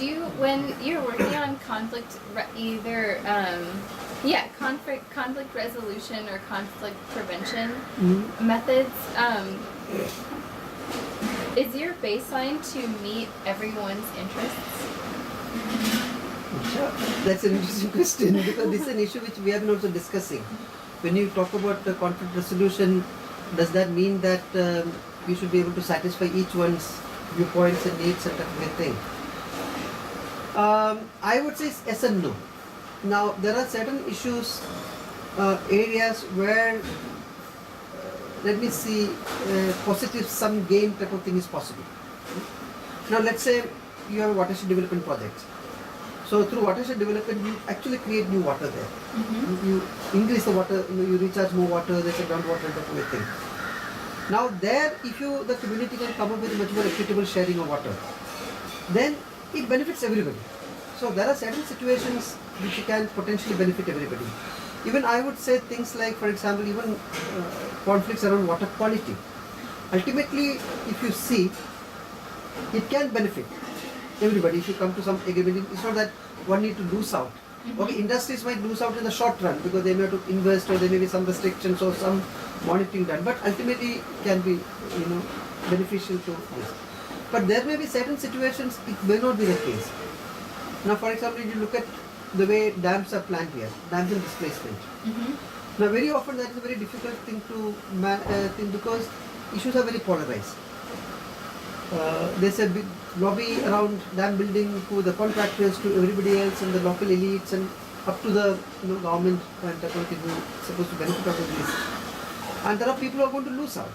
when you're working on conflict resolution or conflict prevention methods, is your baseline to meet everyone's interests? Sure. That's an interesting question because this is an issue which we have been also discussing. When you talk about conflict resolution, does that mean that we should be able to satisfy each one's viewpoints and needs and that kind of thing? I would say yes and no. Now, there are certain issues, areas where, let me see, positive sum gain type of thing is possible. Now, let's say you have a watershed development project. So, through watershed development, you actually create new water there. You increase the water, you recharge more water, there's a groundwater type of a thing. Now, there, if the community can come up with much more equitable sharing of water, then it benefits everybody. So there are certain situations which can potentially benefit everybody. Even I would say things like, for example, even conflicts around water quality. Ultimately, if you see, it can benefit everybody if you come to some agreement. It's not that one need to lose out. Okay, industries might lose out in the short run because they may have to invest or there may be some restrictions or some monitoring done. But ultimately, it can be beneficial to this. But there may be certain situations it may not be the case. Now, for example, if you look at the way dams are planned here, dams and displacement. Now, very often that is a very difficult thing to think because issues are very polarized. There's a big lobby around dam building to the contractors, to everybody else, and the local elites, and up to the government and the people who are supposed to benefit out of this. And there are people who are going to lose out,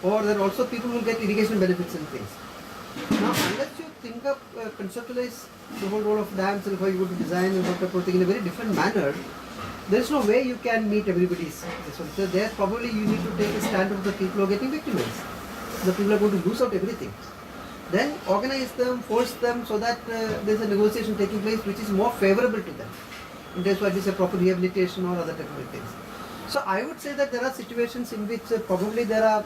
or there are also people who will get irrigation benefits and things. Now, unless you think of conceptualize the whole role of dams and how you would design and what type of thing in a very different manner, there is no way you can meet everybody's this one. So there probably you need to take a stand of the people who are getting victimized. The people are going to lose out everything. Then organize them, force them so that there is a negotiation taking place which is more favorable to them. And that's why it is a proper rehabilitation or other type of things. So I would say that there are situations in which probably there are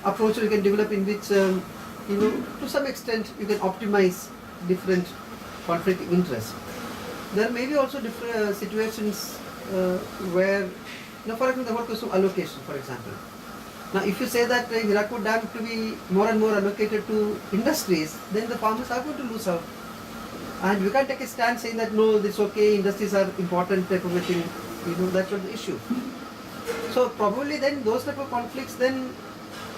approach you can develop in which to some extent you can optimize different conflicting interests. There may be also different situations where, for example, the whole question of allocation, for example. Now, if you say that Hirakud Dam to be more and more allocated to industries, then the farmers are going to lose out. And we can't take a stand saying that no, this is okay, industries are important type of a thing. That's not the issue. So probably then those type of conflicts, then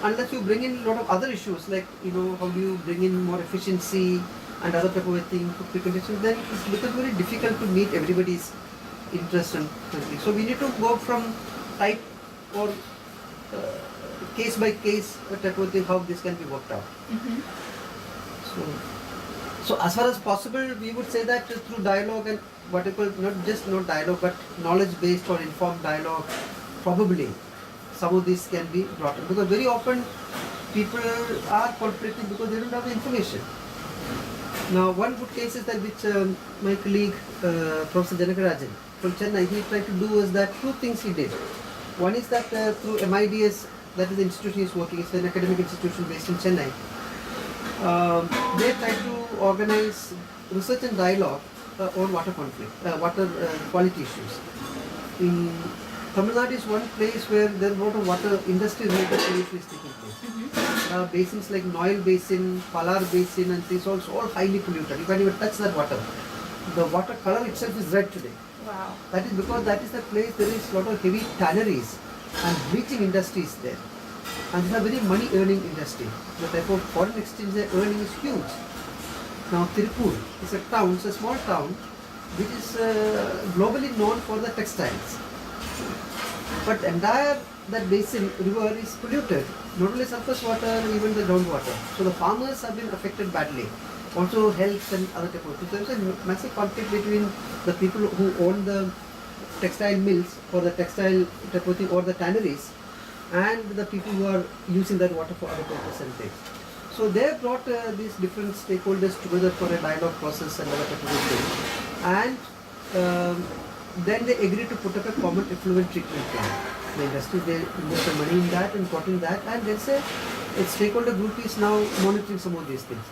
unless you bring in a lot of other issues like how do you bring in more efficiency and other type of a thing for preconditions, then it becomes very difficult to meet everybody's interest and conflict. So we need to go from type or case by case type of thing how this can be worked out. So as far as possible, we would say that through dialogue and whatever, not dialogue but knowledge based or informed dialogue, probably some of this can be brought up, because very often people are conflicting because they don't have the information. Now, one good case is that which my colleague Professor Janakarajan from Chennai, he tried to do was that two things he did. One is that through MIDS, that is the institution he is working, it's an academic institution based in Chennai. They tried to organize research and dialogue on water conflict, water quality issues. In Tamil Nadu is one place where there is a lot of water industry-related pollution is taking place. Basins like Noil Basin, Palar Basin, and these also all highly polluted. You can't even touch that water. The water color itself is red today. Wow. That is because that is the place there is a lot of heavy tanneries and bleaching industries there. And it's a very money-earning industry. The type of foreign exchange they're earning is huge. Now, Tirupur is a town, it's a small town, which is globally known for the textiles. But entire that basin river is polluted, not only surface water, even the groundwater. So the farmers have been affected badly. Also health and other type of things. There is a massive conflict between the people who own the textile mills or the textile type of thing or the tanneries and the people who are using that water for other purposes and things. So they have brought these different stakeholders together for a dialogue process and other type of thing. And then they agreed to put up a common effluent treatment plant. The industry, they invest the money in that and got in that, and let's say its stakeholder group is now monitoring some of these things.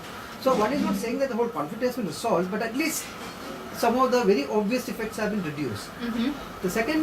So one is not saying that the whole conflict has been resolved, but at least some of the very obvious effects have been reduced. Mm-hmm. The second